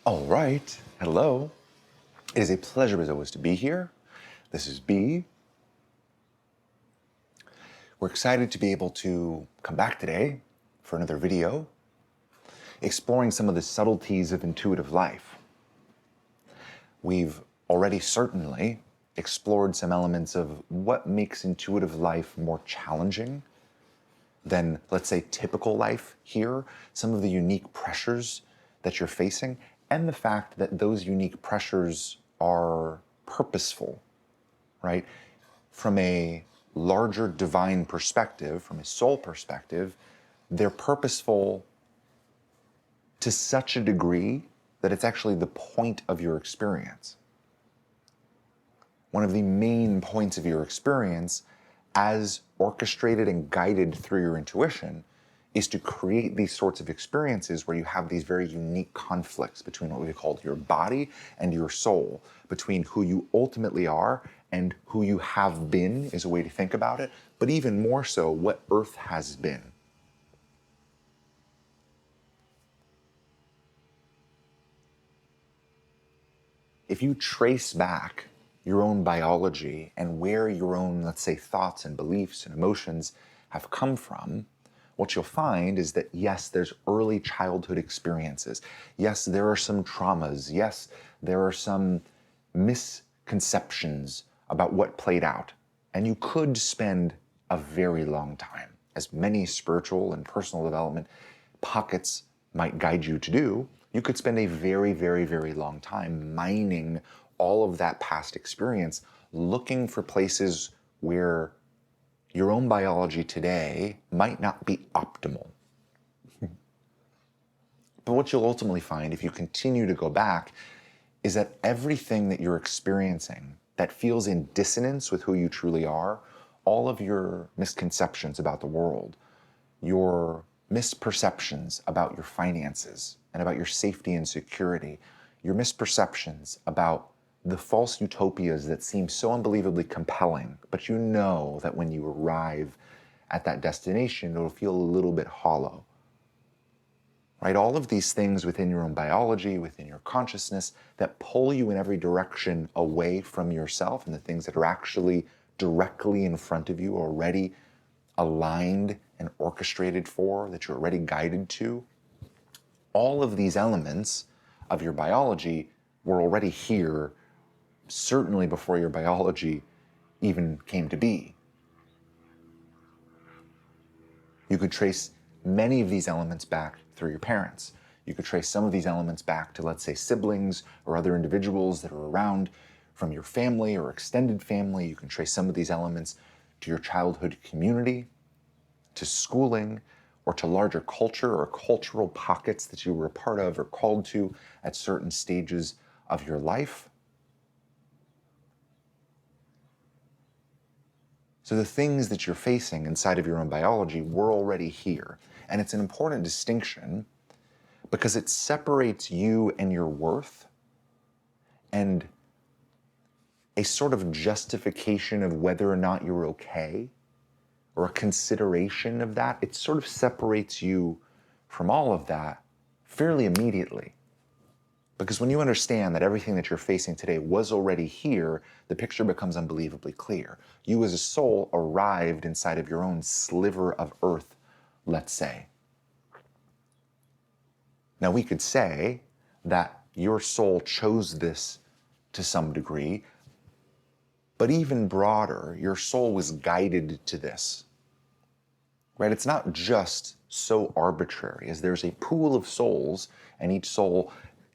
All right, hello. It is a pleasure as always to be here. This is B. We're excited to be able to come back today for another video, exploring some of the subtleties of intuitive life. We've already certainly explored some elements of what makes intuitive life more challenging than, let's say, typical life here, some of the unique pressures that you're facing, and the fact that those unique pressures are purposeful, right? From a larger divine perspective, from a soul perspective, they're purposeful to such a degree that it's actually the point of your experience. One of the main points of your experience, as orchestrated and guided through your intuition, is to create these sorts of experiences where you have these very unique conflicts between what we call your body and your soul, between who you ultimately are and who you have been, is a way to think about it, but even more so, what Earth has been. If you trace back your own biology and where your own, let's say, thoughts and beliefs and emotions have come from, what you'll find is that, yes, there's early childhood experiences. Yes, there are some traumas. Yes, there are some misconceptions about what played out. And you could spend a very long time, as many spiritual and personal development pockets might guide you to do. You could spend a very, very, very long time mining all of that past experience, looking for places where your own biology today might not be optimal. But what you'll ultimately find if you continue to go back is that everything that you're experiencing that feels in dissonance with who you truly are, all of your misconceptions about the world, your misperceptions about your finances and about your safety and security, your misperceptions about the false utopias that seem so unbelievably compelling, but you know that when you arrive at that destination, it'll feel a little bit hollow. Right? All of these things within your own biology, within your consciousness, that pull you in every direction away from yourself and the things that are actually directly in front of you, already aligned and orchestrated for, that you're already guided to. All of these elements of your biology were already here, certainly before your biology even came to be. You could trace many of these elements back through your parents. You could trace some of these elements back to, let's say, siblings or other individuals that are around from your family or extended family. You can trace some of these elements to your childhood community, to schooling, or to larger culture or cultural pockets that you were a part of or called to at certain stages of your life. So the things that you're facing inside of your own biology were already here. And it's an important distinction because it separates you and your worth and a sort of justification of whether or not you're okay, or a consideration of that. It sort of separates you from all of that fairly immediately. Because when you understand that everything that you're facing today was already here, the picture becomes unbelievably clear. You as a soul arrived inside of your own sliver of earth, let's say. Now we could say that your soul chose this to some degree, but even broader, your soul was guided to this. Right? It's not just so arbitrary, as there's a pool of souls, and each soul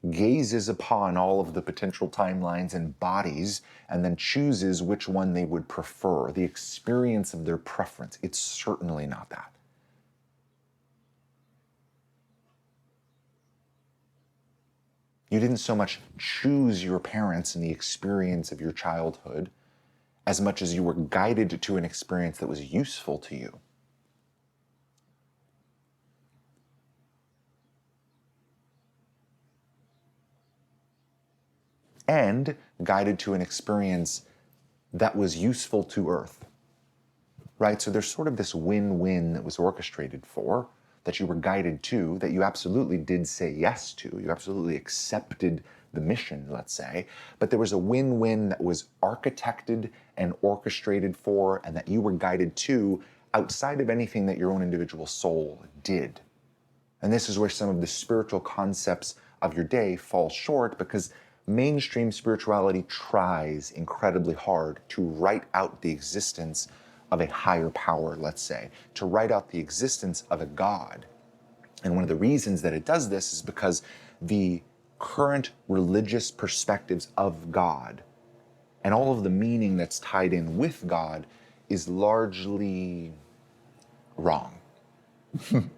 gazes upon all of the potential timelines and bodies and then chooses which one they would prefer, the experience of their preference. It's certainly not that. You didn't so much choose your parents and the experience of your childhood as much as you were guided to an experience that was useful to you. And guided to an experience that was useful to Earth, right? So there's sort of this win-win that was orchestrated for, that you were guided to, that you absolutely did say yes to, you absolutely accepted the mission, let's say, but there was a win-win that was architected and orchestrated for, and that you were guided to outside of anything that your own individual soul did. And this is where some of the spiritual concepts of your day fall short, because mainstream spirituality tries incredibly hard to write out the existence of a higher power, let's say, to write out the existence of a God. And one of the reasons that it does this is because the current religious perspectives of God and all of the meaning that's tied in with God is largely wrong. And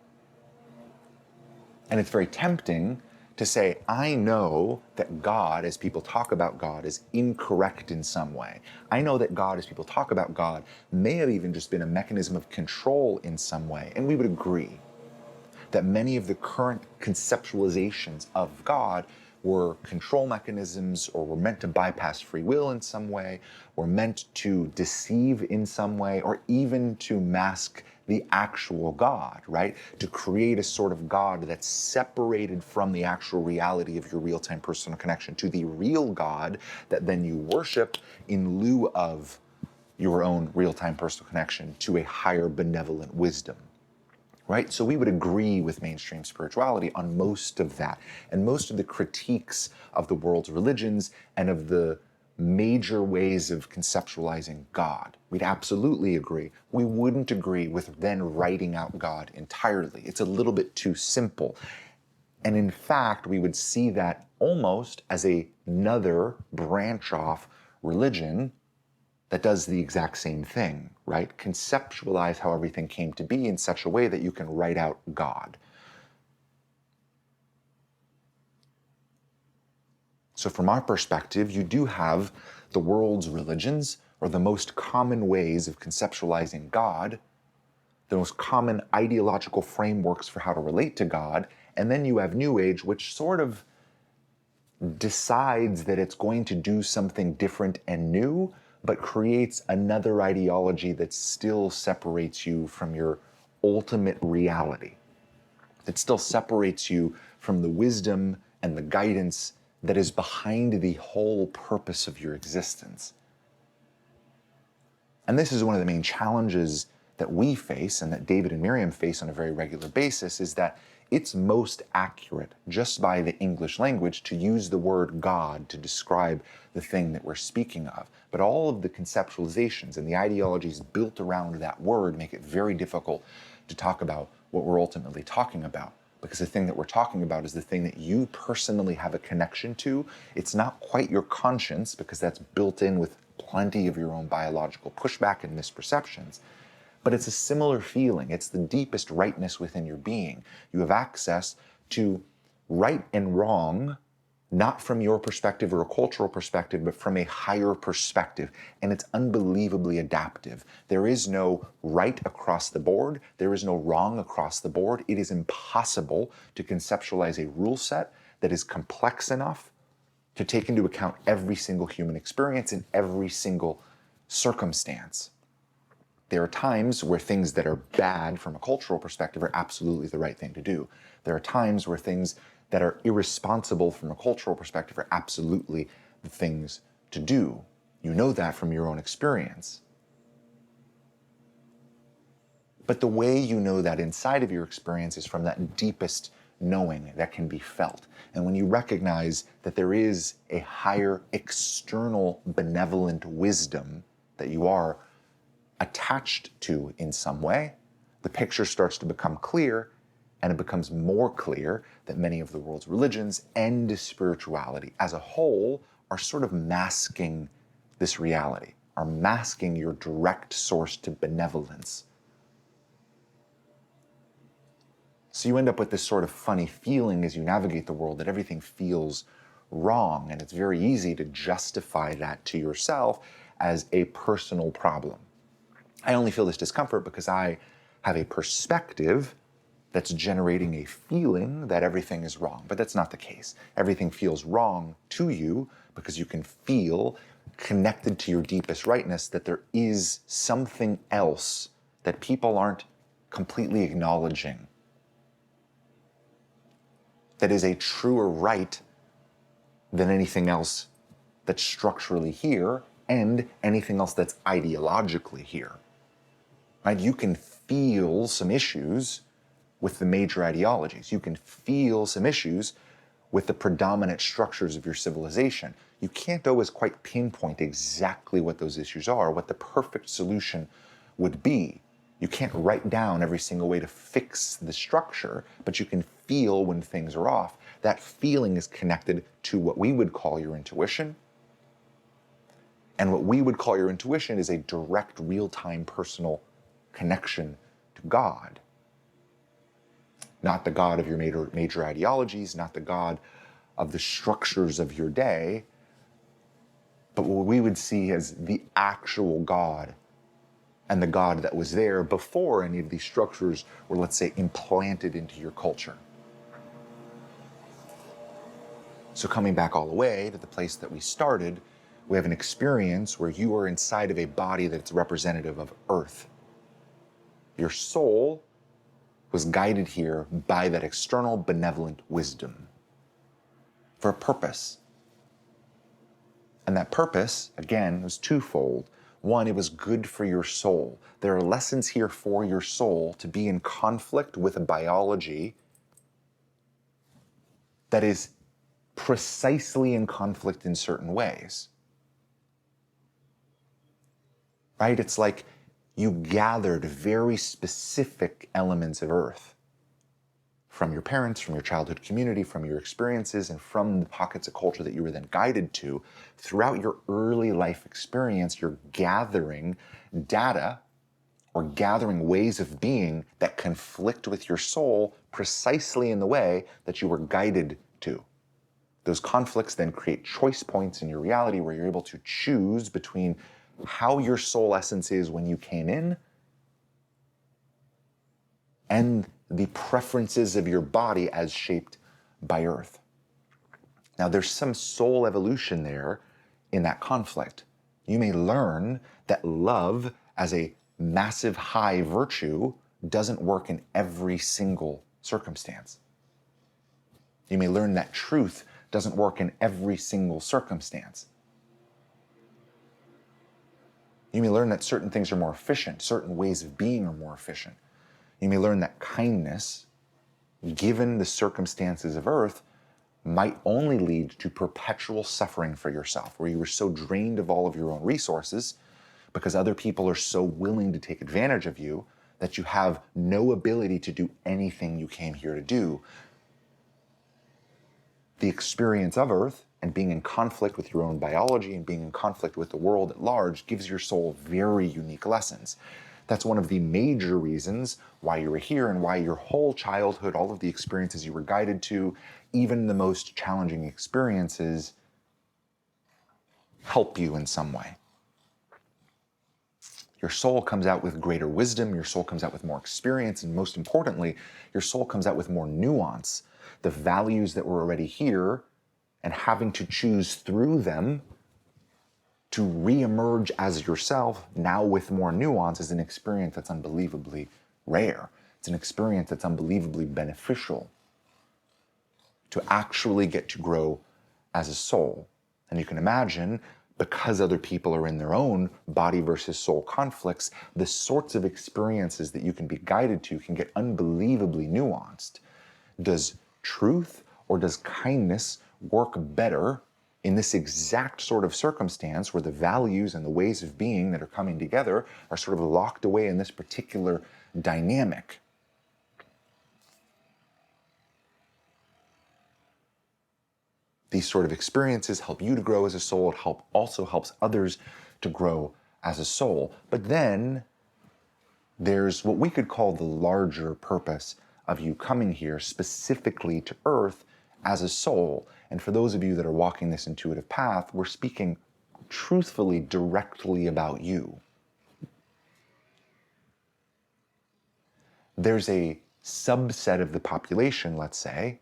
it's very tempting to say, I know that God, as people talk about God, is incorrect in some way. I know that God, as people talk about God, may have even just been a mechanism of control in some way. And we would agree that many of the current conceptualizations of God were control mechanisms, or were meant to bypass free will in some way, or meant to deceive in some way, or even to mask the actual God, right? To create a sort of God that's separated from the actual reality of your real-time personal connection to the real God that then you worship in lieu of your own real-time personal connection to a higher benevolent wisdom. Right? So we would agree with mainstream spirituality on most of that, and most of the critiques of the world's religions and of the major ways of conceptualizing God. We'd absolutely agree. We wouldn't agree with then writing out God entirely. It's a little bit too simple. And in fact, we would see that almost as another branch off religion that does the exact same thing, right? Conceptualize how everything came to be in such a way that you can write out God. So from our perspective, you do have the world's religions, or the most common ways of conceptualizing God, the most common ideological frameworks for how to relate to God, and then you have New Age, which sort of decides that it's going to do something different and new, but creates another ideology that still separates you from your ultimate reality, that still separates you from the wisdom and the guidance that is behind the whole purpose of your existence. And this is one of the main challenges that we face, and that David and Miriam face on a very regular basis, is that it's most accurate, just by the English language, to use the word God to describe the thing that we're speaking of. But all of the conceptualizations and the ideologies built around that word make it very difficult to talk about what we're ultimately talking about. Because the thing that we're talking about is the thing that you personally have a connection to. It's not quite your conscience, because that's built in with plenty of your own biological pushback and misperceptions. But it's a similar feeling. It's the deepest rightness within your being. You have access to right and wrong, not from your perspective or a cultural perspective, but from a higher perspective. And it's unbelievably adaptive. There is no right across the board. There is no wrong across the board. It is impossible to conceptualize a rule set that is complex enough to take into account every single human experience in every single circumstance. There are times where things that are bad from a cultural perspective are absolutely the right thing to do. There are times where things that are irresponsible from a cultural perspective are absolutely the things to do. You know that from your own experience. But the way you know that inside of your experience is from that deepest knowing that can be felt. And when you recognize that there is a higher external benevolent wisdom that you are attached to in some way, the picture starts to become clear, and it becomes more clear that many of the world's religions and spirituality as a whole are sort of masking this reality, are masking your direct source to benevolence. So you end up with this sort of funny feeling as you navigate the world that everything feels wrong, and it's very easy to justify that to yourself as a personal problem. I only feel this discomfort because I have a perspective that's generating a feeling that everything is wrong. But that's not the case. Everything feels wrong to you because you can feel connected to your deepest rightness that there is something else that people aren't completely acknowledging that is a truer right than anything else that's structurally here and anything else that's ideologically here. Right? You can feel some issues with the major ideologies. You can feel some issues with the predominant structures of your civilization. You can't always quite pinpoint exactly what those issues are, what the perfect solution would be. You can't write down every single way to fix the structure, but you can feel when things are off. That feeling is connected to what we would call your intuition. And what we would call your intuition is a direct, real-time, personal connection to God. Not the God of your major ideologies, not the God of the structures of your day, but what we would see as the actual God, and the God that was there before any of these structures were, let's say, implanted into your culture. So coming back all the way to the place that we started, we have an experience where you are inside of a body that's representative of Earth. Your soul was guided here by that external benevolent wisdom for a purpose. And that purpose, again, was twofold. One, it was good for your soul. There are lessons here for your soul to be in conflict with a biology that is precisely in conflict in certain ways. Right? It's like you gathered very specific elements of Earth from your parents, from your childhood community, from your experiences, and from the pockets of culture that you were then guided to. Throughout your early life experience, you're gathering data or gathering ways of being that conflict with your soul precisely in the way that you were guided to. Those conflicts then create choice points in your reality where you're able to choose between how your soul essence is when you came in and the preferences of your body as shaped by Earth. Now, there's some soul evolution there in that conflict. You may learn that love as a massive high virtue doesn't work in every single circumstance. You may learn that truth doesn't work in every single circumstance. You may learn that certain things are more efficient, certain ways of being are more efficient. You may learn that kindness, given the circumstances of Earth, might only lead to perpetual suffering for yourself, where you were so drained of all of your own resources because other people are so willing to take advantage of you that you have no ability to do anything you came here to do. The experience of Earth and being in conflict with your own biology and being in conflict with the world at large gives your soul very unique lessons. That's one of the major reasons why you were here and why your whole childhood, all of the experiences you were guided to, even the most challenging experiences, help you in some way. Your soul comes out with greater wisdom, your soul comes out with more experience, and most importantly, your soul comes out with more nuance. The values that were already here and having to choose through them to re-emerge as yourself, now with more nuance, is an experience that's unbelievably rare. It's an experience that's unbelievably beneficial to actually get to grow as a soul. And you can imagine, because other people are in their own body versus soul conflicts, the sorts of experiences that you can be guided to can get unbelievably nuanced. Does truth or does kindness work better in this exact sort of circumstance where the values and the ways of being that are coming together are sort of locked away in this particular dynamic? These sort of experiences help you to grow as a soul. It also helps others to grow as a soul. But then there's what we could call the larger purpose of you coming here specifically to Earth as a soul. And for those of you that are walking this intuitive path, we're speaking truthfully, directly about you. There's a subset of the population, let's say,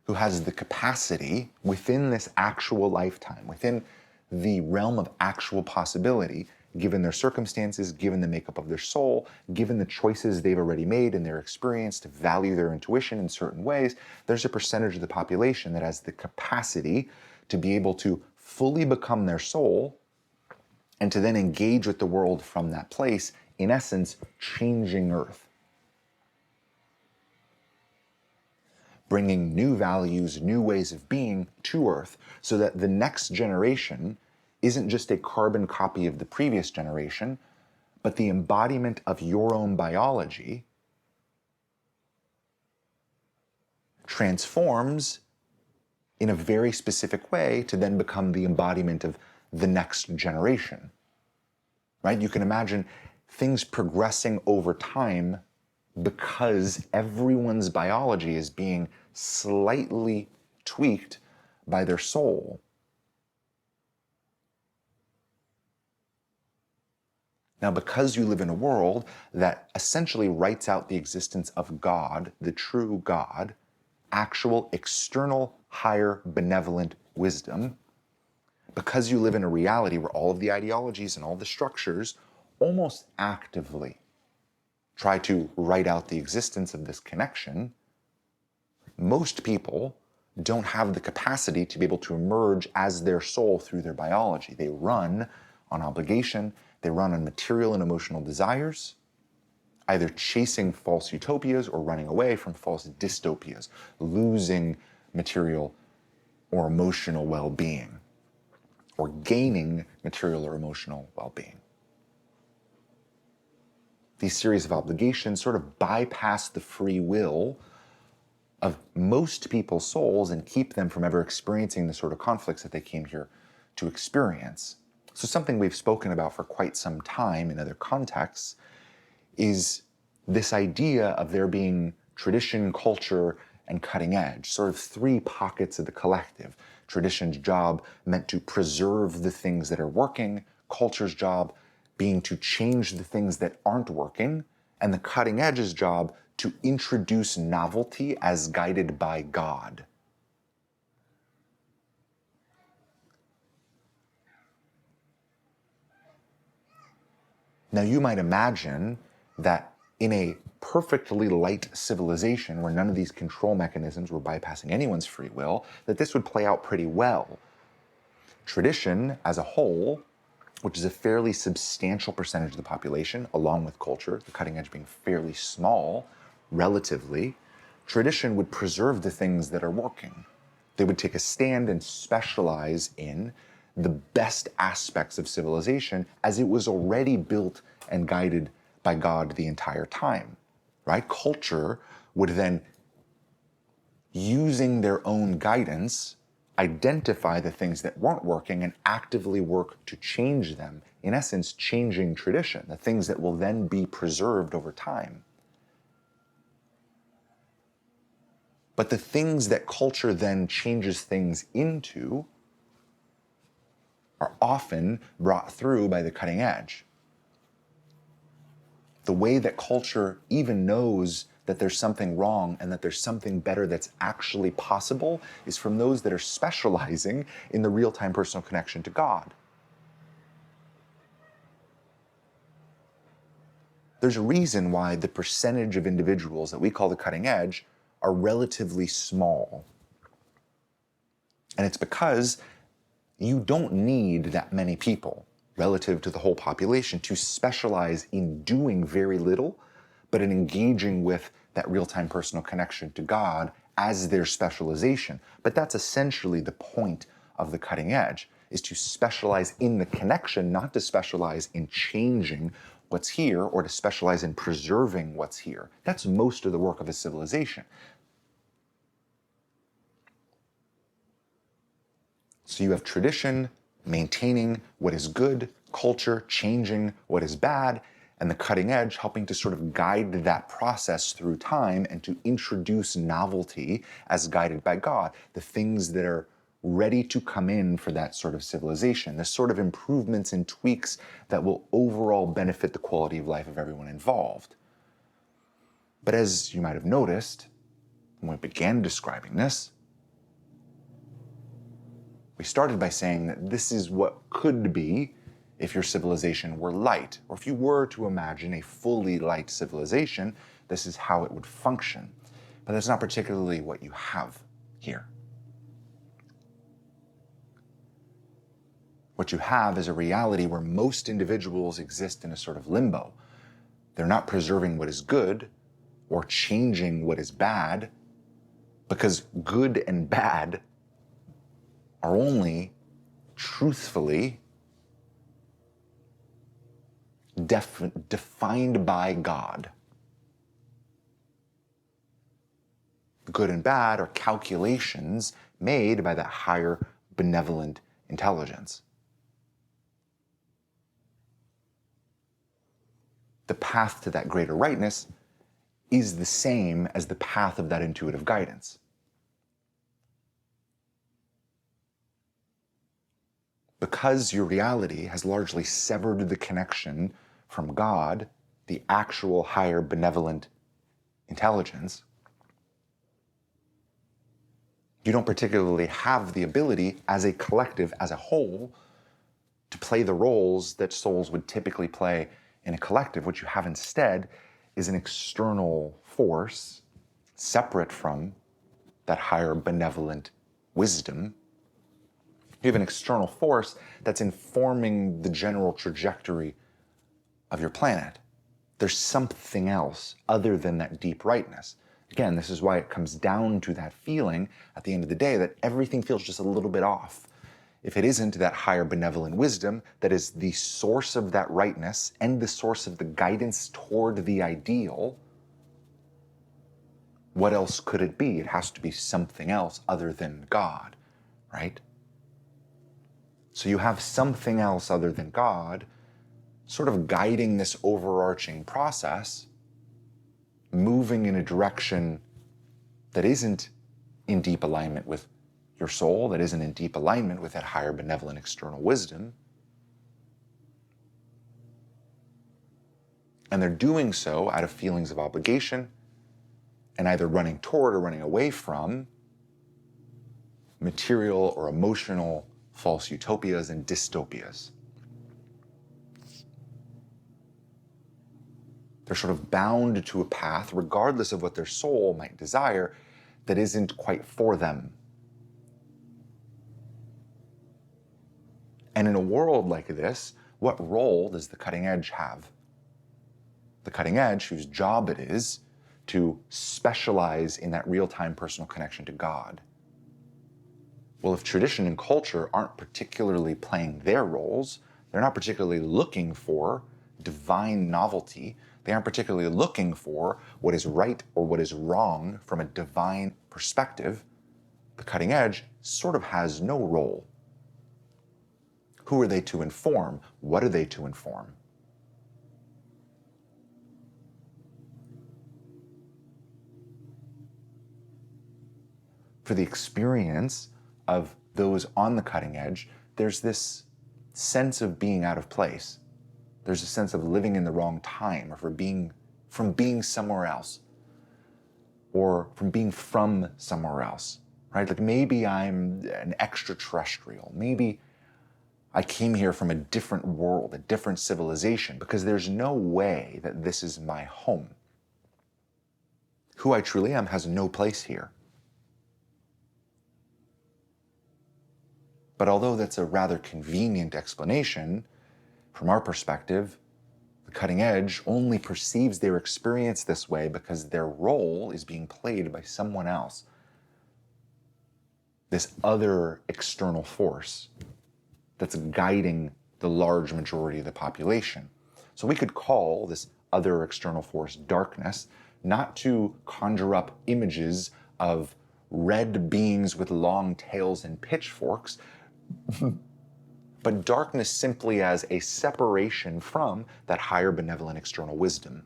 who has the capacity within this actual lifetime, within the realm of actual possibility, given their circumstances, given the makeup of their soul, given the choices they've already made in their experience to value their intuition in certain ways, there's a percentage of the population that has the capacity to be able to fully become their soul and to then engage with the world from that place, in essence, changing Earth. Bringing new values, new ways of being to Earth so that the next generation isn't just a carbon copy of the previous generation, but the embodiment of your own biology transforms in a very specific way to then become the embodiment of the next generation, right? You can imagine things progressing over time because everyone's biology is being slightly tweaked by their soul. Now, because you live in a world that essentially writes out the existence of God, the true God, actual external higher benevolent wisdom, because you live in a reality where all of the ideologies and all the structures almost actively try to write out the existence of this connection, most people don't have the capacity to be able to emerge as their soul through their biology. They run on obligation, they run on material and emotional desires, either chasing false utopias or running away from false dystopias, losing material or emotional well-being, or gaining material or emotional well-being. These series of obligations sort of bypass the free will of most people's souls and keep them from ever experiencing the sort of conflicts that they came here to experience. So something we've spoken about for quite some time in other contexts is this idea of there being tradition, culture, and cutting edge, sort of three pockets of the collective. Tradition's job meant to preserve the things that are working, culture's job being to change the things that aren't working, and the cutting edge's job to introduce novelty as guided by God. Now you might imagine that in a perfectly light civilization where none of these control mechanisms were bypassing anyone's free will, that this would play out pretty well. Tradition as a whole, which is a fairly substantial percentage of the population, along with culture, the cutting edge being fairly small, relatively, tradition would preserve the things that are working. They would take a stand and specialize in the best aspects of civilization as it was already built and guided by God the entire time, right? Culture would then, using their own guidance, identify the things that weren't working and actively work to change them, in essence, changing tradition, the things that will then be preserved over time. But the things that culture then changes things into are often brought through by the cutting edge. The way that culture even knows that there's something wrong and that there's something better that's actually possible is from those that are specializing in the real-time personal connection to God. There's a reason why the percentage of individuals that we call the cutting edge are relatively small. And it's because you don't need that many people relative to the whole population to specialize in doing very little, but in engaging with that real-time personal connection to God as their specialization. But that's essentially the point of the cutting edge, is to specialize in the connection, not to specialize in changing what's here or to specialize in preserving what's here. That's most of the work of a civilization. So you have tradition maintaining what is good, culture changing what is bad, and the cutting edge helping to sort of guide that process through time and to introduce novelty as guided by God, the things that are ready to come in for that sort of civilization, the sort of improvements and tweaks that will overall benefit the quality of life of everyone involved. But as you might have noticed, when we began describing this, we started by saying that this is what could be if your civilization were light, or if you were to imagine a fully light civilization, this is how it would function. But that's not particularly what you have here. What you have is a reality where most individuals exist in a sort of limbo. They're not preserving what is good or changing what is bad, because good and bad are only truthfully defined by God. Good and bad are calculations made by that higher benevolent intelligence. The path to that greater rightness is the same as the path of that intuitive guidance. Because your reality has largely severed the connection from God, the actual higher benevolent intelligence, you don't particularly have the ability as a collective, as a whole, to play the roles that souls would typically play in a collective. What you have instead is an external force separate from that higher benevolent wisdom. You have an external force that's informing the general trajectory of your planet. There's something else other than that deep rightness. Again, this is why it comes down to that feeling at the end of the day that everything feels just a little bit off. If it isn't that higher benevolent wisdom that is the source of that rightness and the source of the guidance toward the ideal, what else could it be? It has to be something else other than God, right? So you have something else other than God sort of guiding this overarching process, moving in a direction that isn't in deep alignment with your soul, that isn't in deep alignment with that higher benevolent external wisdom. And they're doing so out of feelings of obligation and either running toward or running away from material or emotional false utopias and dystopias. They're sort of bound to a path, regardless of what their soul might desire, that isn't quite for them. And in a world like this, what role does the cutting edge have? The cutting edge, whose job it is to specialize in that real-time personal connection to God. Well, if tradition and culture aren't particularly playing their roles, they're not particularly looking for divine novelty, they aren't particularly looking for what is right or what is wrong from a divine perspective, the cutting edge sort of has no role. Who are they to inform? What are they to inform? For the experience of those on the cutting edge, there's this sense of being out of place. There's a sense of living in the wrong time, or from being somewhere else, or from being from somewhere else, right? Like maybe I'm an extraterrestrial. Maybe I came here from a different world, a different civilization, because there's no way that this is my home. Who I truly am has no place here. But although that's a rather convenient explanation, from our perspective, the cutting edge only perceives their experience this way because their role is being played by someone else. This other external force that's guiding the large majority of the population. So we could call this other external force darkness, not to conjure up images of red beings with long tails and pitchforks, but darkness simply as a separation from that higher benevolent external wisdom.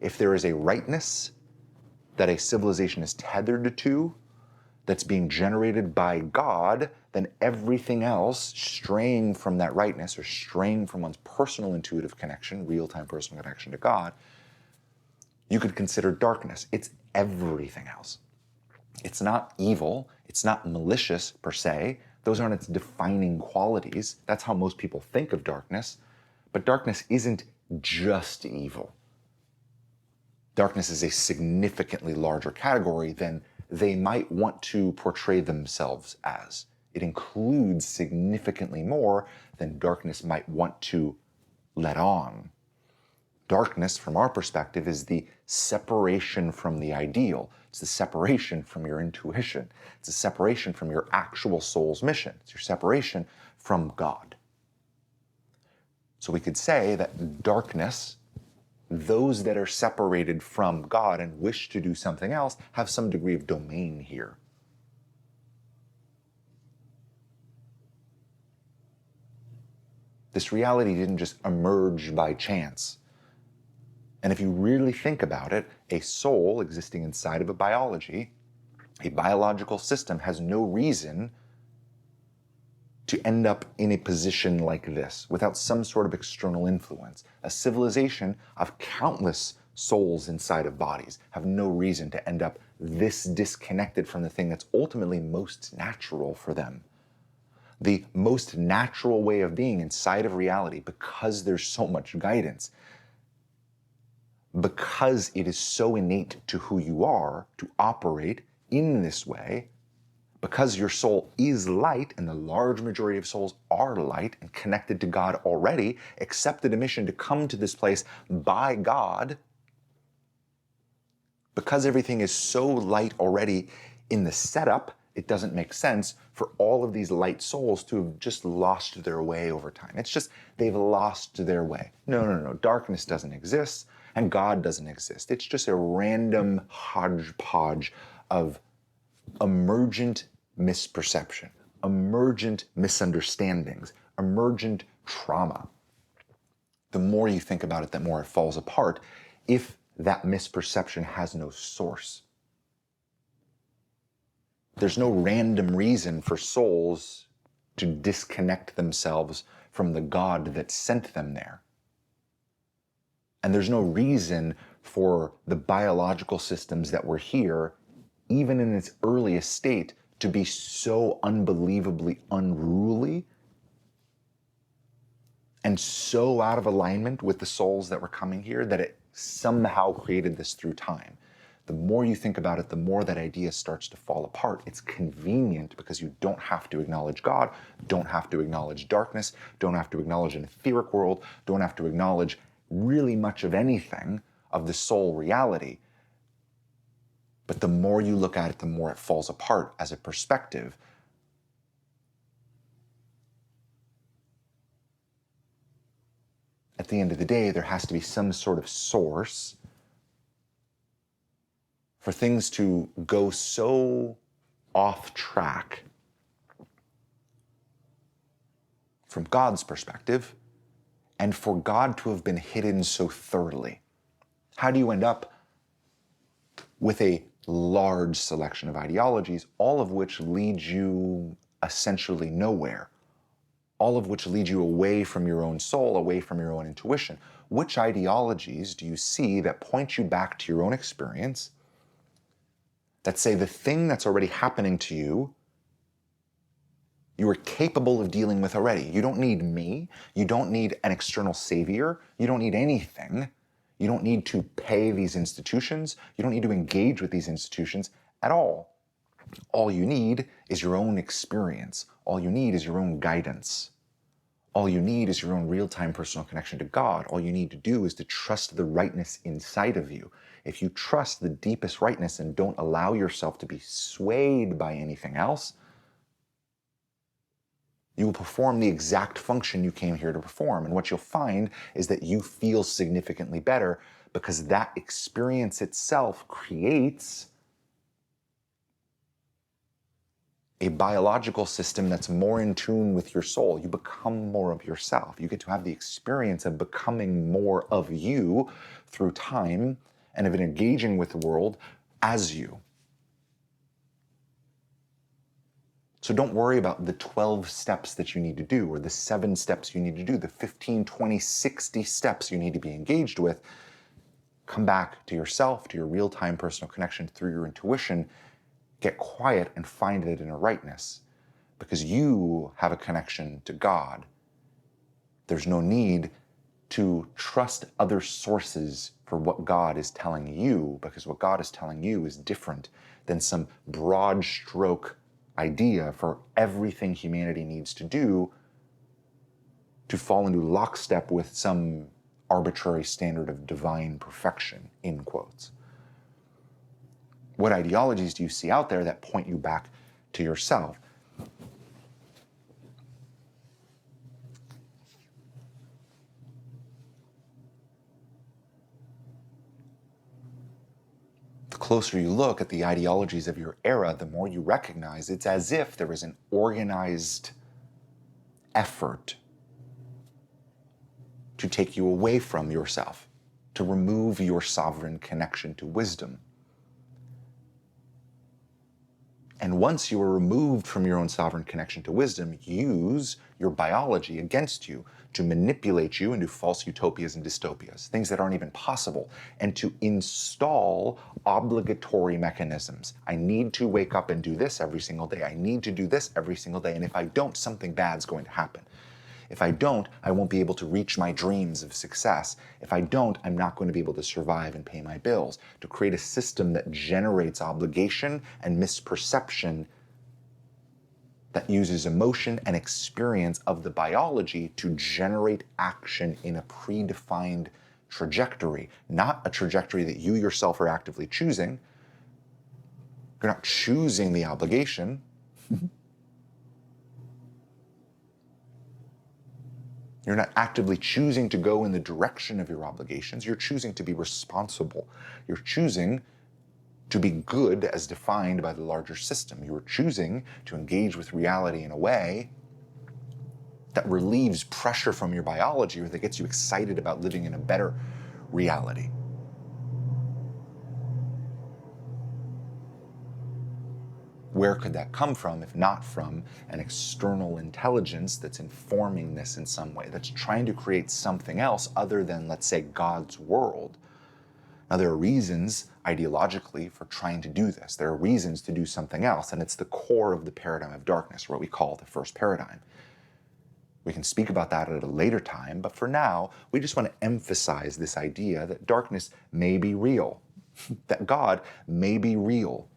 If there is a rightness that a civilization is tethered to, that's being generated by God, then everything else straying from that rightness or straying from one's personal intuitive connection, real-time personal connection to God, you could consider darkness. It's everything else. It's not evil, it's not malicious per se, Those aren't its defining qualities. That's how most people think of darkness. But darkness isn't just evil. Darkness is a significantly larger category than they might want to portray themselves as. It includes significantly more than darkness might want to let on. Darkness, from our perspective, is the separation from the ideal. It's the separation from your intuition. It's a separation from your actual soul's mission. It's your separation from God. So we could say that darkness, those that are separated from God and wish to do something else, have some degree of domain here. This reality didn't just emerge by chance. And if you really think about it, a soul existing inside of a biology, a biological system, has no reason to end up in a position like this without some sort of external influence. A civilization of countless souls inside of bodies have no reason to end up this disconnected from the thing that's ultimately most natural for them. The most natural way of being inside of reality, because there's so much guidance, because it is so innate to who you are to operate in this way, because your soul is light, and the large majority of souls are light and connected to God already, accepted a mission to come to this place by God, because everything is so light already in the setup, it doesn't make sense for all of these light souls to have just lost their way over time. It's just they've lost their way. No. Darkness doesn't exist, and God doesn't exist. It's just a random hodgepodge of emergent misperception, emergent misunderstandings, emergent trauma. The more you think about it, the more it falls apart if that misperception has no source. There's no random reason for souls to disconnect themselves from the God that sent them there. And there's no reason for the biological systems that were here, even in its earliest state, to be so unbelievably unruly and so out of alignment with the souls that were coming here that it somehow created this through time. The more you think about it, the more that idea starts to fall apart. It's convenient because you don't have to acknowledge God, don't have to acknowledge darkness, don't have to acknowledge an etheric world, don't have to acknowledge really much of anything of the soul reality. But the more you look at it, the more it falls apart as a perspective. At the end of the day, there has to be some sort of source for things to go so off track from God's perspective, and for God to have been hidden so thoroughly. How do you end up with a large selection of ideologies, all of which lead you essentially nowhere, all of which lead you away from your own soul, away from your own intuition? Which ideologies do you see that point you back to your own experience, that say the thing that's already happening to you, you are capable of dealing with already? You don't need me. You don't need an external savior. You don't need anything. You don't need to pay these institutions. You don't need to engage with these institutions at all. All you need is your own experience. All you need is your own guidance. All you need is your own real-time personal connection to God. All you need to do is to trust the rightness inside of you. If you trust the deepest rightness and don't allow yourself to be swayed by anything else, you will perform the exact function you came here to perform. And what you'll find is that you feel significantly better because that experience itself creates a biological system that's more in tune with your soul. You become more of yourself. You get to have the experience of becoming more of you through time and of engaging with the world as you. So don't worry about the 12 steps that you need to do, or the 7 steps you need to do, the 15, 20, 60 steps you need to be engaged with. Come back to yourself, to your real-time personal connection through your intuition. Get quiet and find it in a rightness. because you have a connection to God. There's no need to trust other sources for what God is telling you, because what God is telling you is different than some broad stroke idea for everything humanity needs to do to fall into lockstep with some arbitrary standard of divine perfection, in quotes. What ideologies do you see out there that point you back to yourself? The closer you look at the ideologies of your era, the more you recognize it's as if there is an organized effort to take you away from yourself, to remove your sovereign connection to wisdom. And once you are removed from your own sovereign connection to wisdom, use your biology against you to manipulate you into false utopias and dystopias, things that aren't even possible, and to install obligatory mechanisms. I need to wake up and do this every single day. I need to do this every single day. And if I don't, something bad's going to happen. If I don't, I won't be able to reach my dreams of success. If I don't, I'm not going to be able to survive and pay my bills. To create a system that generates obligation and misperception, that uses emotion and experience of the biology to generate action in a predefined trajectory, not a trajectory that you yourself are actively choosing. You're not choosing the obligation. You're not actively choosing to go in the direction of your obligations. You're choosing to be responsible. You're choosing to be good as defined by the larger system. You're choosing to engage with reality in a way that relieves pressure from your biology or that gets you excited about living in a better reality. Where could that come from if not from an external intelligence that's informing this in some way, that's trying to create something else other than, let's say, God's world? Now, there are reasons ideologically for trying to do this. There are reasons to do something else, and it's the core of the paradigm of darkness, what we call the first paradigm. We can speak about that at a later time, but for now, we just want to emphasize this idea that darkness may be real, that God may be real,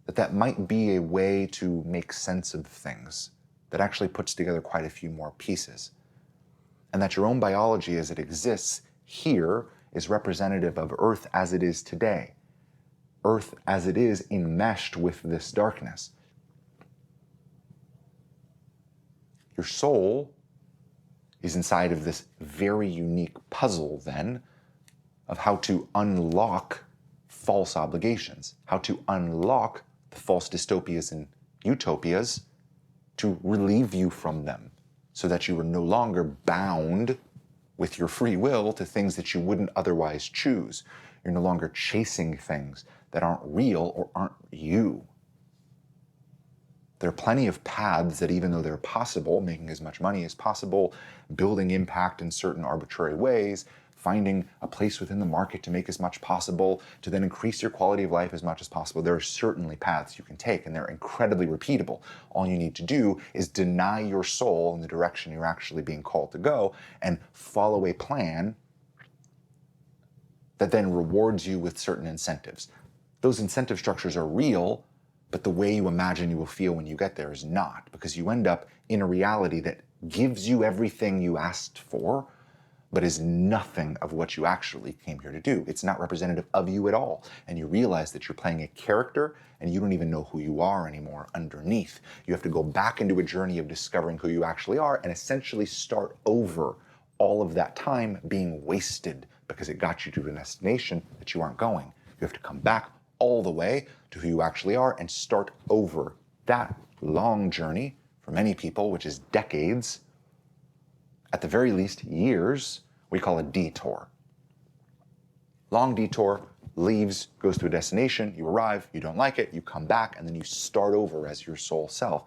that might be a way to make sense of things that actually puts together quite a few more pieces. And that your own biology as it exists here is representative of Earth as it is today. Earth as it is enmeshed with this darkness. Your soul is inside of this very unique puzzle then of how to unlock false obligations, how to unlock the false dystopias and utopias to relieve you from them so that you are no longer bound with your free will to things that you wouldn't otherwise choose. You're no longer chasing things that aren't real or aren't you. There are plenty of paths that, even though they're possible, making as much money as possible, building impact in certain arbitrary ways, finding a place within the market to make as much possible, to then increase your quality of life as much as possible. There are certainly paths you can take, and they're incredibly repeatable. All you need to do is deny your soul in the direction you're actually being called to go and follow a plan that then rewards you with certain incentives. Those incentive structures are real, but the way you imagine you will feel when you get there is not, because you end up in a reality that gives you everything you asked for, but is nothing of what you actually came here to do. It's not representative of you at all. And you realize that you're playing a character and you don't even know who you are anymore underneath. You have to go back into a journey of discovering who you actually are and essentially start over, all of that time being wasted because it got you to a destination that you aren't going. You have to come back all the way to who you actually are and start over that long journey for many people, which is decades, at the very least years, we call a detour. Long detour, leaves, goes to a destination, you arrive, you don't like it, you come back, and then you start over as your soul self.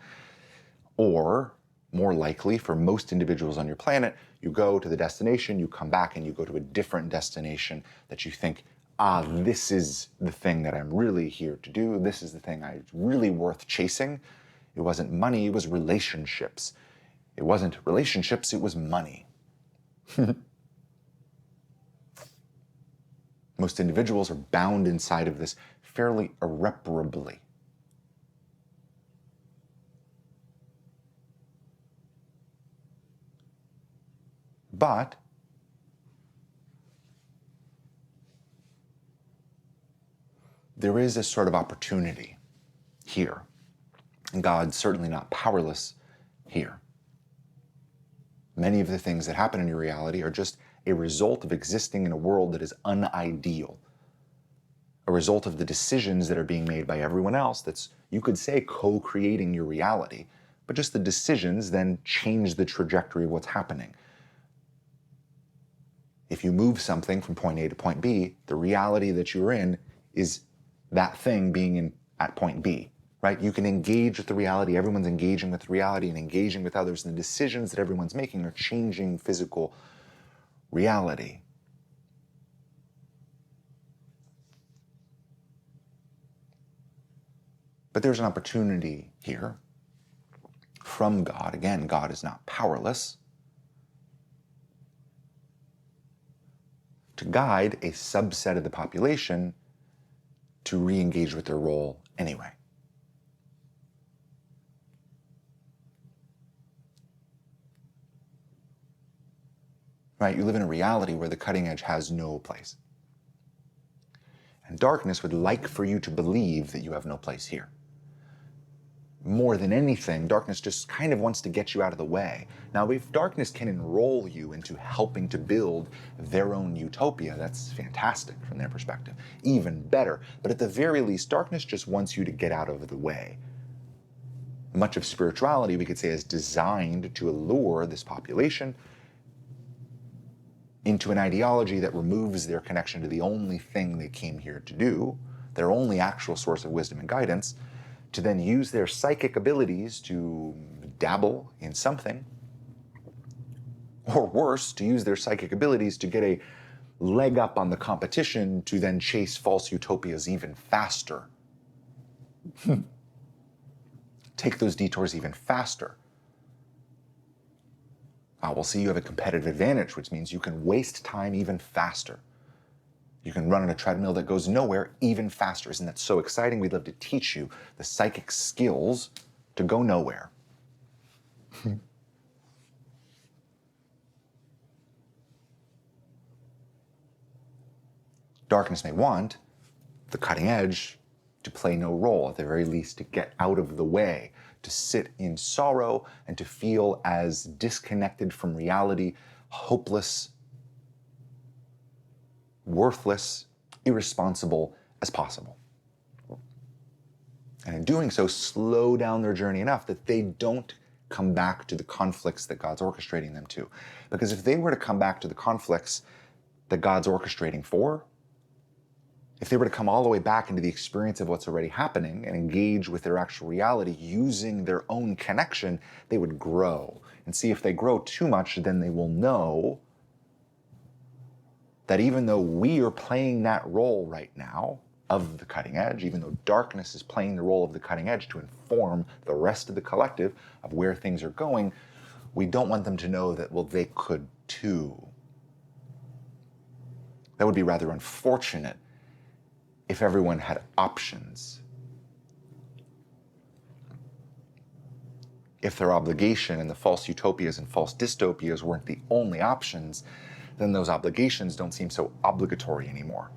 Or, more likely, for most individuals on your planet, you go to the destination, you come back, and you go to a different destination that you think, this is the thing that I'm really here to do, this is the thing that's really worth chasing. It wasn't money, it was relationships. It wasn't relationships, it was money. Most individuals are bound inside of this fairly irreparably. But there is a sort of opportunity here. And God's certainly not powerless here. Many of the things that happen in your reality are just a result of existing in a world that is unideal. A result of the decisions that are being made by everyone else that's, you could say, co-creating your reality. But just the decisions then change the trajectory of what's happening. If you move something from point A to point B, the reality that you're in is that thing being at point B, right? You can engage with the reality, everyone's engaging with reality and engaging with others, and the decisions that everyone's making are changing physical reality. But there's an opportunity here from God. Again, God is not powerless, to guide a subset of the population to re-engage with their role anyway. Right? You live in a reality where the cutting edge has no place. And darkness would like for you to believe that you have no place here. More than anything, darkness just kind of wants to get you out of the way. Now, if darkness can enroll you into helping to build their own utopia, that's fantastic from their perspective. Even better. But at the very least, darkness just wants you to get out of the way. Much of spirituality, we could say, is designed to allure this population into an ideology that removes their connection to the only thing they came here to do, their only actual source of wisdom and guidance, to then use their psychic abilities to dabble in something, or worse, to use their psychic abilities to get a leg up on the competition to then chase false utopias even faster. Take those detours even faster. We'll see you have a competitive advantage, which means you can waste time even faster. You can run on a treadmill that goes nowhere even faster. Isn't that so exciting? We'd love to teach you the psychic skills to go nowhere. Darkness may want the cutting edge to play no role, at the very least to get out of the way, to sit in sorrow and to feel as disconnected from reality, hopeless, worthless, irresponsible as possible. And in doing so, slow down their journey enough that they don't come back to the conflicts that God's orchestrating them to. Because if they were to come back to the conflicts that God's orchestrating for, if they were to come all the way back into the experience of what's already happening and engage with their actual reality using their own connection, they would grow. And see, if they grow too much, then they will know that even though we are playing that role right now of the cutting edge, even though darkness is playing the role of the cutting edge to inform the rest of the collective of where things are going, we don't want them to know that, well, they could too. That would be rather unfortunate if everyone had options. If their obligation and the false utopias and false dystopias weren't the only options, then those obligations don't seem so obligatory anymore.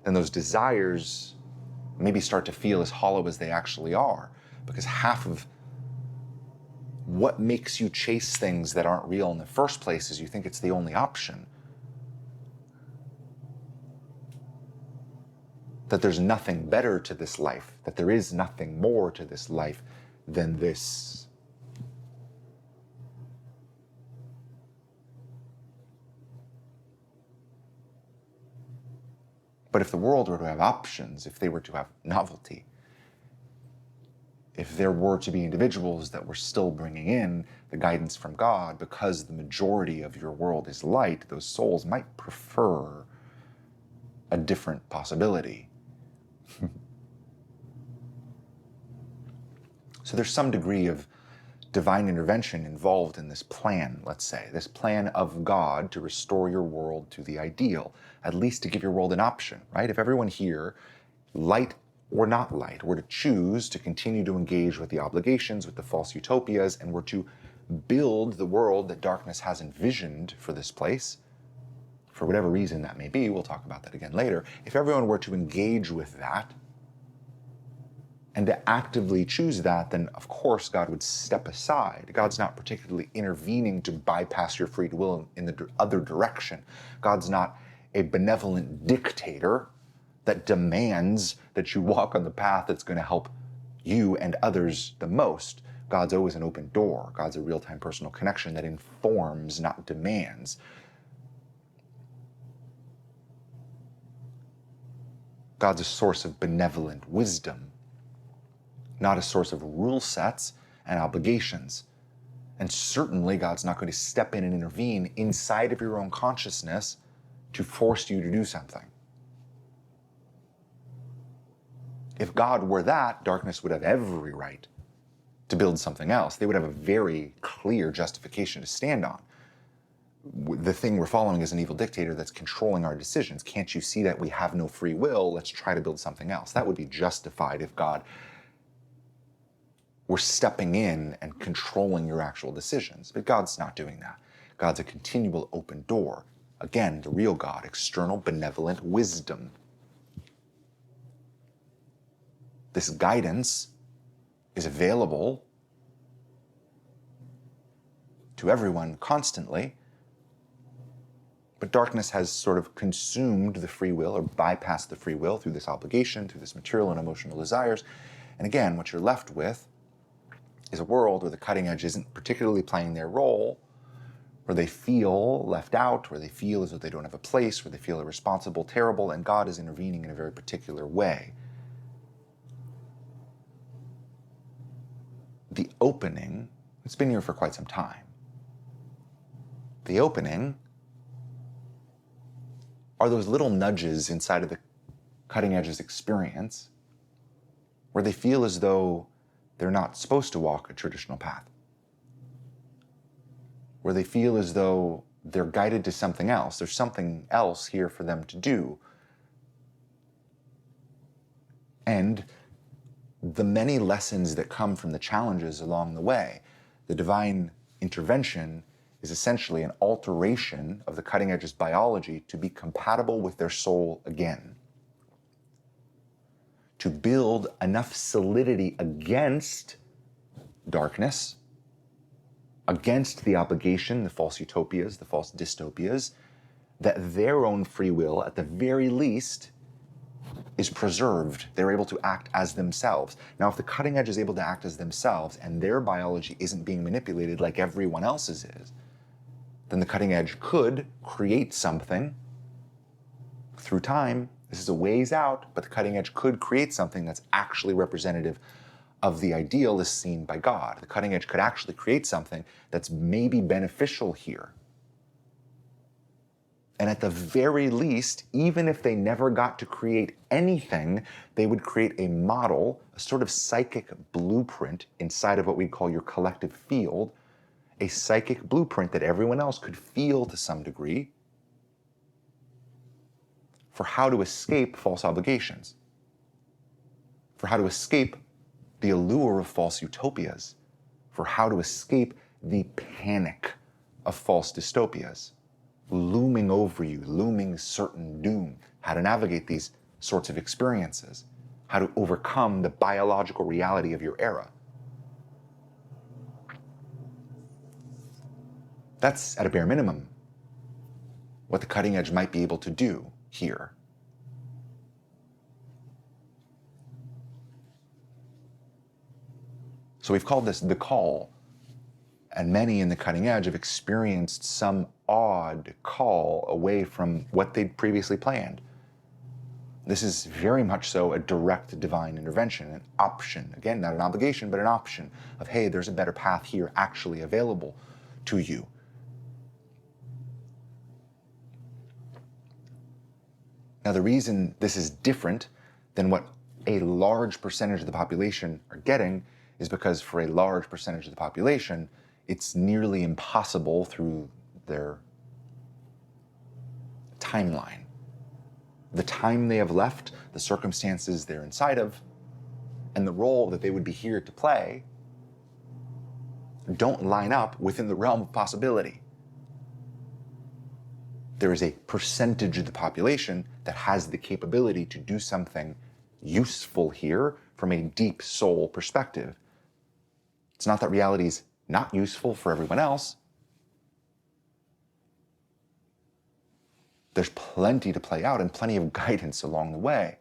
Then those desires maybe start to feel as hollow as they actually are, because half of what makes you chase things that aren't real in the first place is you think it's the only option. That there's nothing better to this life, that there is nothing more to this life than this. But if the world were to have options, if they were to have novelty, if there were to be individuals that were still bringing in the guidance from God, because the majority of your world is light, those souls might prefer a different possibility. So there's some degree of divine intervention involved in this plan, let's say, this plan of God to restore your world to the ideal, at least to give your world an option, right? If everyone here, light or not light, were to choose to continue to engage with the obligations, with the false utopias, and were to build the world that darkness has envisioned for this place, for whatever reason that may be, we'll talk about that again later, if everyone were to engage with that, and to actively choose that, then of course God would step aside. God's not particularly intervening to bypass your free will in the other direction. God's not a benevolent dictator that demands that you walk on the path that's going to help you and others the most. God's always an open door. God's a real-time personal connection that informs, not demands. God's a source of benevolent wisdom, not a source of rule sets and obligations. And certainly God's not going to step in and intervene inside of your own consciousness to force you to do something. If God were that, darkness would have every right to build something else. They would have a very clear justification to stand on. The thing we're following is an evil dictator that's controlling our decisions. Can't you see that we have no free will? Let's try to build something else. That would be justified if God were stepping in and controlling your actual decisions. But God's not doing that. God's a continual open door. Again, the real God, external benevolent wisdom. This guidance is available to everyone constantly, but darkness has sort of consumed the free will or bypassed the free will through this obligation, through this material and emotional desires. And again, what you're left with is a world where the cutting edge isn't particularly playing their role, where they feel left out, where they feel as though they don't have a place, where they feel irresponsible, terrible, and God is intervening in a very particular way. The opening, it's been here for quite some time. The opening are those little nudges inside of the cutting edge's experience where they feel as though they're not supposed to walk a traditional path, where they feel as though they're guided to something else. There's something else here for them to do. And the many lessons that come from the challenges along the way, the divine intervention is essentially an alteration of the cutting edge's biology to be compatible with their soul again, to build enough solidity against darkness, against the obligation, the false utopias, the false dystopias, that their own free will, at the very least, is preserved. They're able to act as themselves. Now, if the cutting edge is able to act as themselves and their biology isn't being manipulated like everyone else's is, then the cutting edge could create something through time. This is a ways out, but the cutting edge could create something that's actually representative of the ideal as seen by God. The cutting edge could actually create something that's maybe beneficial here. And at the very least, even if they never got to create anything, they would create a model, a sort of psychic blueprint inside of what we call your collective field, a psychic blueprint that everyone else could feel to some degree for how to escape false obligations, for how to escape the allure of false utopias, for how to escape the panic of false dystopias looming over you, looming certain doom, how to navigate these sorts of experiences, how to overcome the biological reality of your era. That's, at a bare minimum, what the cutting edge might be able to do here. So we've called this the call, and many in the cutting edge have experienced some odd call away from what they'd previously planned. This is very much so a direct divine intervention, an option. Again, not an obligation, but an option of, hey, there's a better path here actually available to you. Now, the reason this is different than what a large percentage of the population are getting is because for a large percentage of the population, it's nearly impossible through their timeline. The time they have left, the circumstances they're inside of, and the role that they would be here to play don't line up within the realm of possibility. There is a percentage of the population that has the capability to do something useful here from a deep soul perspective. It's not that reality is not useful for everyone else. There's plenty to play out and plenty of guidance along the way.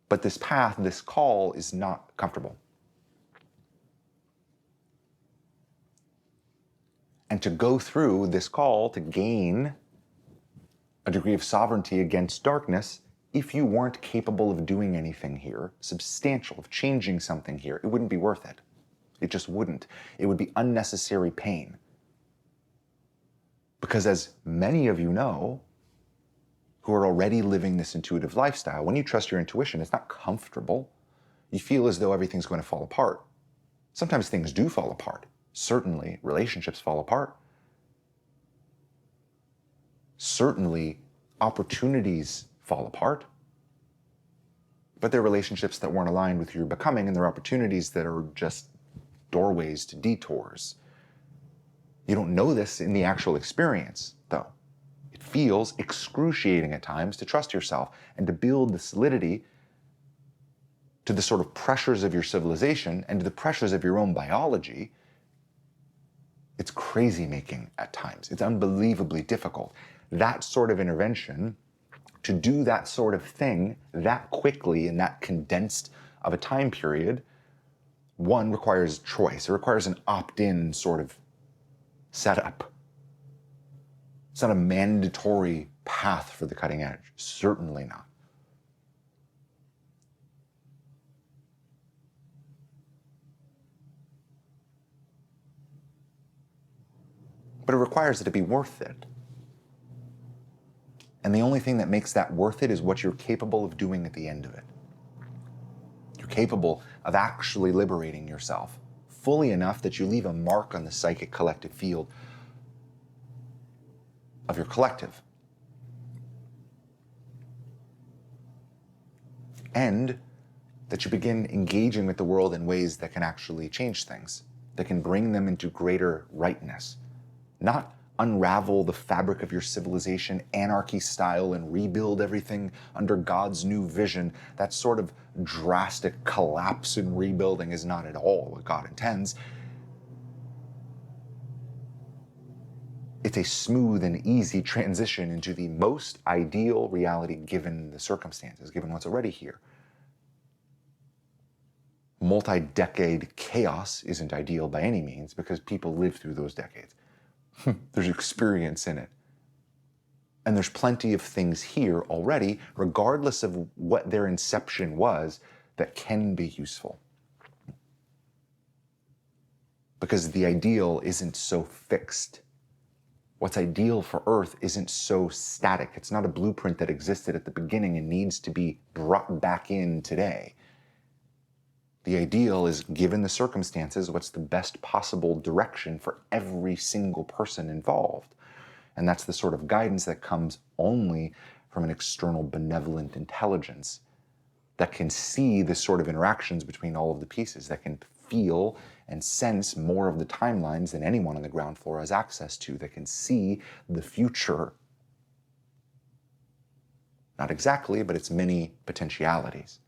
But this path, this call, is not comfortable. And to go through this call to gain a degree of sovereignty against darkness, if you weren't capable of doing anything here, substantial, of changing something here, it wouldn't be worth it. It just wouldn't. It would be unnecessary pain. Because as many of you know, who are already living this intuitive lifestyle, when you trust your intuition, it's not comfortable. You feel as though everything's going to fall apart. Sometimes things do fall apart. Certainly, relationships fall apart. Certainly, opportunities fall apart. But they're relationships that weren't aligned with your becoming, and they're opportunities that are just doorways to detours. You don't know this in the actual experience, though. It feels excruciating at times to trust yourself and to build the solidity to the sort of pressures of your civilization and to the pressures of your own biology. It's crazy making at times. It's unbelievably difficult. That sort of intervention, to do that sort of thing that quickly in that condensed of a time period, one, requires choice. It requires an opt-in sort of setup. It's not a mandatory path for the cutting edge. Certainly not. But it requires it to be worth it. And the only thing that makes that worth it is what you're capable of doing at the end of it. You're capable of actually liberating yourself fully enough that you leave a mark on the psychic collective field of your collective. And that you begin engaging with the world in ways that can actually change things, that can bring them into greater rightness. Not unravel the fabric of your civilization, anarchy style, and rebuild everything under God's new vision. That sort of drastic collapse and rebuilding is not at all what God intends. It's a smooth and easy transition into the most ideal reality given the circumstances, given what's already here. Multi-decade chaos isn't ideal by any means because people live through those decades. There's experience in it. And there's plenty of things here already, regardless of what their inception was, that can be useful. Because the ideal isn't so fixed. What's ideal for Earth isn't so static. It's not a blueprint that existed at the beginning and needs to be brought back in today. The ideal is, given the circumstances, what's the best possible direction for every single person involved. And that's the sort of guidance that comes only from an external benevolent intelligence that can see the sort of interactions between all of the pieces, that can feel and sense more of the timelines than anyone on the ground floor has access to, that can see the future. Not exactly, but its many potentialities.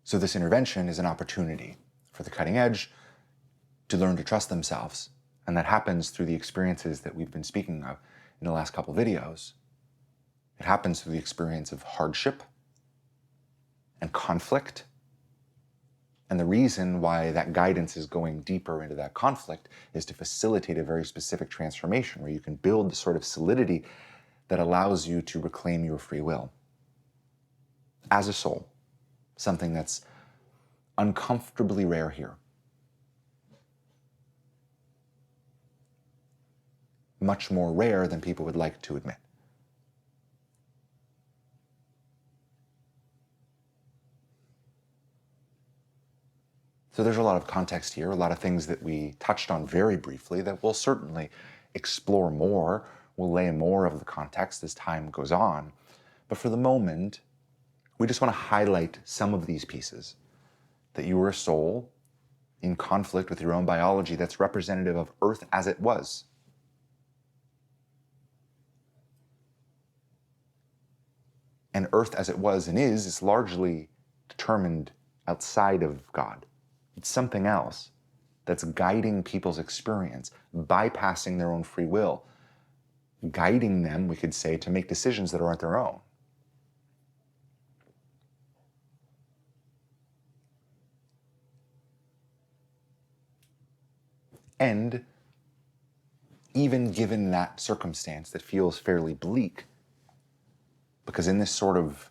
So this intervention is an opportunity for the cutting edge to learn to trust themselves. And that happens through the experiences that we've been speaking of in the last couple videos. It happens through the experience of hardship and conflict. And the reason why that guidance is going deeper into that conflict is to facilitate a very specific transformation where you can build the sort of solidity that allows you to reclaim your free will as a soul. Something that's uncomfortably rare here. much more rare than people would like to admit. So there's a lot of context here, a lot of things that we touched on very briefly that we'll certainly explore more. We'll lay more of the context as time goes on. But for the moment, we just want to highlight some of these pieces. That you are a soul in conflict with your own biology that's representative of Earth as it was. And Earth as it was and is largely determined outside of God. It's something else that's guiding people's experience, bypassing their own free will, guiding them, we could say, to make decisions that aren't their own. And even given that circumstance that feels fairly bleak, because in this sort of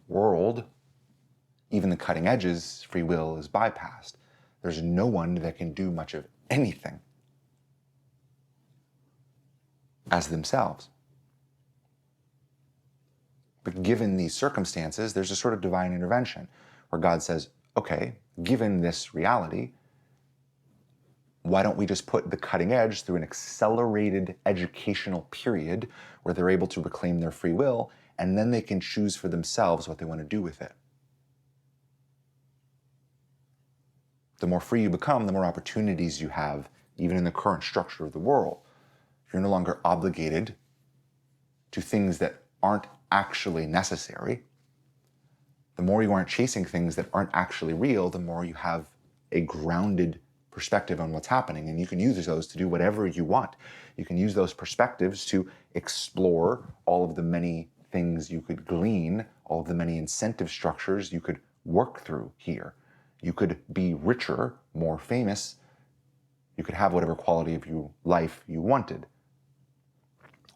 world, even the cutting edges, free will is bypassed. There's no one that can do much of anything as themselves. But given these circumstances, there's a sort of divine intervention where God says, okay, given this reality, why don't we just put the cutting edge through an accelerated educational period where they're able to reclaim their free will, and then they can choose for themselves what they want to do with it. The more free you become, the more opportunities you have, even in the current structure of the world. You're no longer obligated to things that aren't actually necessary. The more you aren't chasing things that aren't actually real, the more you have a grounded perspective on what's happening, and you can use those to do whatever you want. You can use those perspectives to explore all of the many things you could glean, all of the many incentive structures you could work through here. You could be richer, more famous. You could have whatever quality of life you wanted.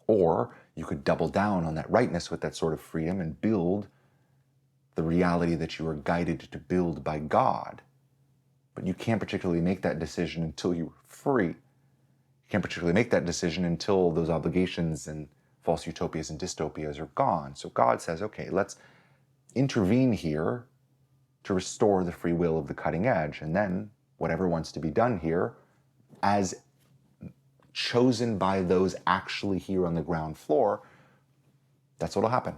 Or you could double down on that rightness with that sort of freedom and build the reality that you are guided to build by God. But you can't particularly make that decision until you're free. You can't particularly make that decision until those obligations and false utopias and dystopias are gone. So God says, okay, let's intervene here to restore the free will of the cutting edge. And then whatever wants to be done here, as chosen by those actually here on the ground floor, that's what'll happen.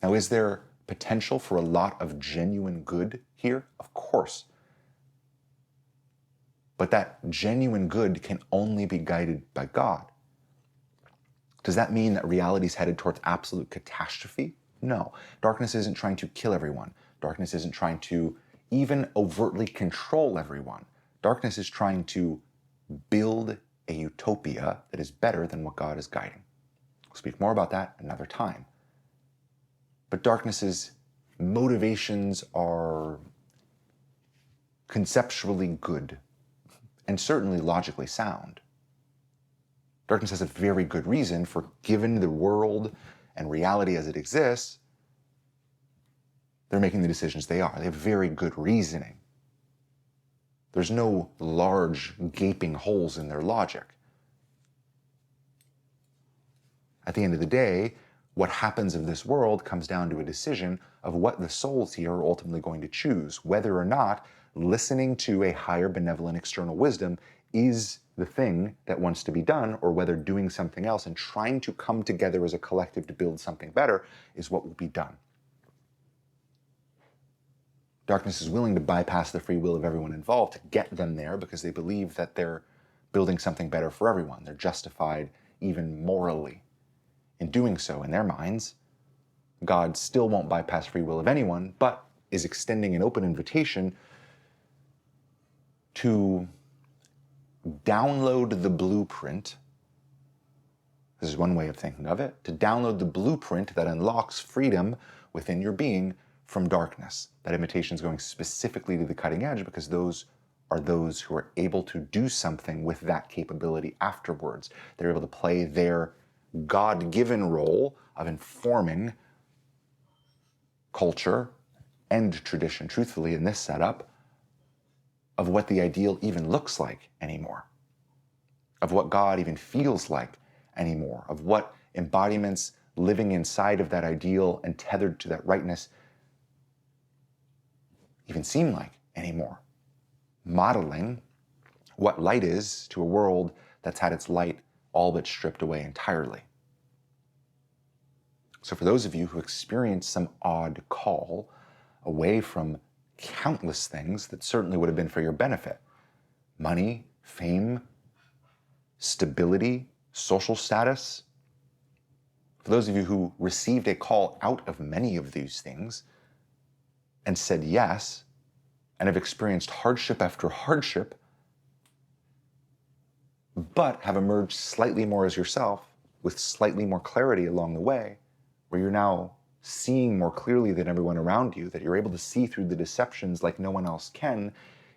Now, is there potential for a lot of genuine good here? Of course. But that genuine good can only be guided by God. Does that mean that reality is headed towards absolute catastrophe? No. Darkness isn't trying to kill everyone. Darkness isn't trying to even overtly control everyone. Darkness is trying to build a utopia that is better than what God is guiding. We'll speak more about that another time. But darkness's motivations are conceptually good and certainly logically sound. Darkness has a very good reason for, given the world and reality as it exists, they're making the decisions they are. They have very good reasoning. There's no large gaping holes in their logic. At the end of the day, what happens in this world comes down to a decision of what the souls here are ultimately going to choose, whether or not listening to a higher benevolent external wisdom is the thing that wants to be done, or whether doing something else and trying to come together as a collective to build something better is what will be done. Darkness is willing to bypass the free will of everyone involved to get them there because they believe that they're building something better for everyone. They're justified even morally in doing so in their minds. God still won't bypass free will of anyone, but is extending an open invitation to download the blueprint. This is one way of thinking of it, to download the blueprint that unlocks freedom within your being from darkness. That invitation is going specifically to the cutting edge because those are those who are able to do something with that capability afterwards. They're able to play their God-given role of informing culture and tradition, truthfully, in this setup, of what the ideal even looks like anymore, of what God even feels like anymore, of what embodiments living inside of that ideal and tethered to that rightness even seem like anymore. Modeling what light is to a world that's had its light all but stripped away entirely. So for those of you who experience some odd call away from countless things that certainly would have been for your benefit, money, fame, stability, social status, for those of you who received a call out of many of these things and said yes, and have experienced hardship after hardship, but have emerged slightly more as yourself with slightly more clarity along the way, where you're now seeing more clearly than everyone around you, that you're able to see through the deceptions like no one else can.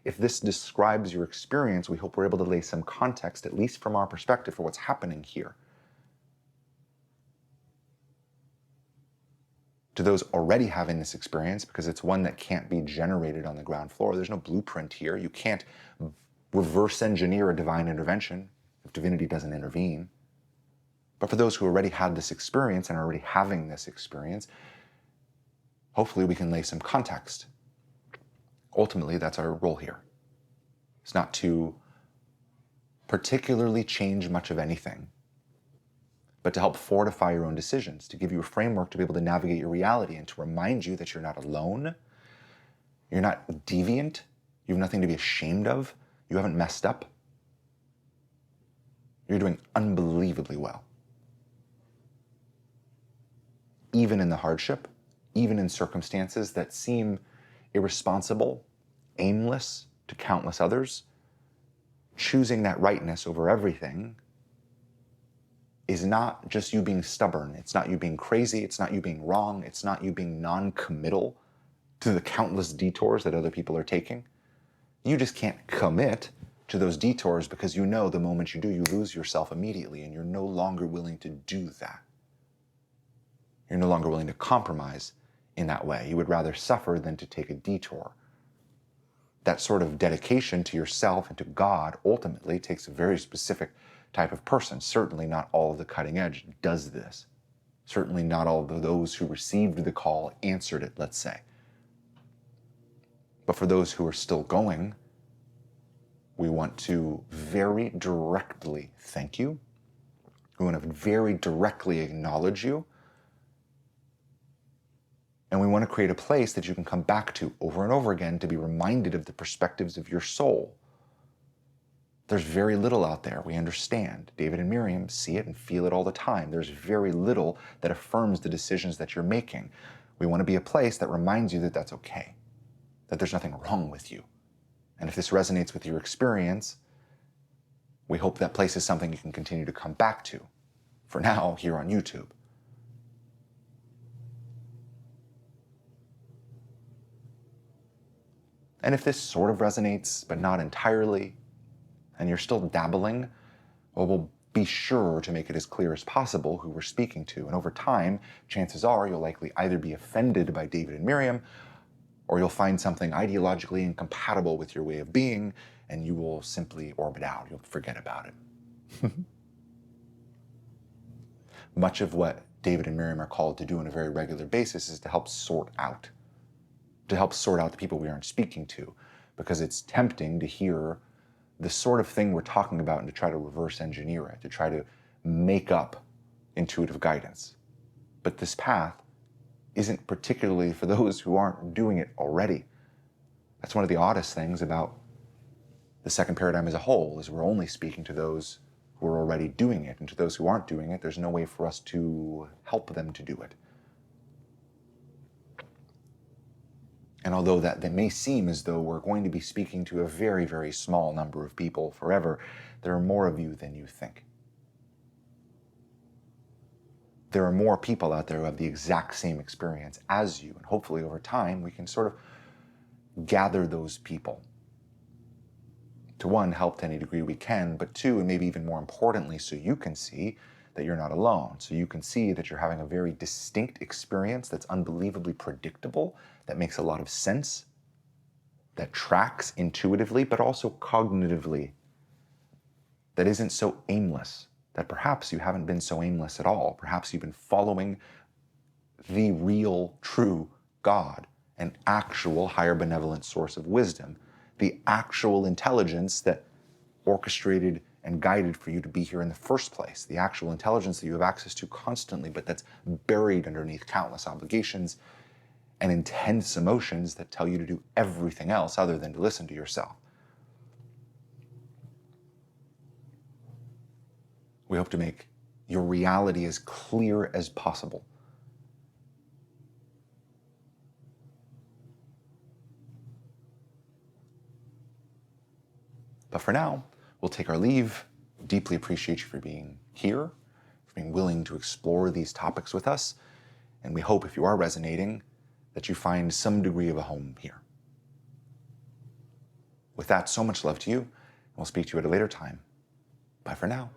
If this describes your experience, we hope we're able to lay some context, at least from our perspective, for what's happening here. To those already having this experience, because it's one that can't be generated on the ground floor, there's no blueprint here. You can't reverse engineer a divine intervention if divinity doesn't intervene. But for those who already had this experience and are already having this experience, hopefully we can lay some context. Ultimately, that's our role here. It's not to particularly change much of anything, but to help fortify your own decisions, to give you a framework to be able to navigate your reality and to remind you that you're not alone, you're not deviant, you have nothing to be ashamed of, you haven't messed up. You're doing unbelievably well. Even in the hardship, even in circumstances that seem irresponsible, aimless to countless others, choosing that rightness over everything is not just you being stubborn. It's not you being crazy. It's not you being wrong. It's not you being non-committal to the countless detours that other people are taking. You just can't commit to those detours because you know the moment you do, you lose yourself immediately, and you're no longer willing to do that. You're no longer willing to compromise in that way. You would rather suffer than to take a detour. That sort of dedication to yourself and to God ultimately takes a very specific type of person. Certainly not all of the cutting edge does this. Certainly not all of those who received the call answered it, let's say. But for those who are still going, we want to very directly thank you. We want to very directly acknowledge you. And we want to create a place that you can come back to over and over again to be reminded of the perspectives of your soul. There's very little out there, we understand. David and Miriam see it and feel it all the time. There's very little that affirms the decisions that you're making. We want to be a place that reminds you that that's okay, that there's nothing wrong with you. And if this resonates with your experience, we hope that place is something you can continue to come back to. For now, here on YouTube. And if this sort of resonates, but not entirely, and you're still dabbling, well, we'll be sure to make it as clear as possible who we're speaking to. And over time, chances are you'll likely either be offended by David and Miriam, or you'll find something ideologically incompatible with your way of being, and you will simply orbit out. You'll forget about it. Much of what David and Miriam are called to do on a very regular basis is to help sort out the people we aren't speaking to, because it's tempting to hear the sort of thing we're talking about and to try to reverse engineer it, to try to make up intuitive guidance. But this path isn't particularly for those who aren't doing it already. That's one of the oddest things about the second paradigm as a whole, is we're only speaking to those who are already doing it, and to those who aren't doing it, there's no way for us to help them to do it. And although that may seem as though we're going to be speaking to a very, very small number of people forever, there are more of you than you think. There are more people out there who have the exact same experience as you, and hopefully over time we can sort of gather those people. To one, help to any degree we can, but two, and maybe even more importantly, so you can see that you're not alone. So you can see that you're having a very distinct experience that's unbelievably predictable, that makes a lot of sense, that tracks intuitively, but also cognitively, that isn't so aimless, that perhaps you haven't been so aimless at all. Perhaps you've been following the real, true God, an actual higher benevolent source of wisdom, the actual intelligence that orchestrated and guided for you to be here in the first place, the actual intelligence that you have access to constantly, but that's buried underneath countless obligations and intense emotions that tell you to do everything else other than to listen to yourself. We hope to make your reality as clear as possible. But for now, we'll take our leave. Deeply appreciate you for being here, for being willing to explore these topics with us. And we hope, if you are resonating, that you find some degree of a home here. With that, so much love to you, and we'll speak to you at a later time. Bye for now.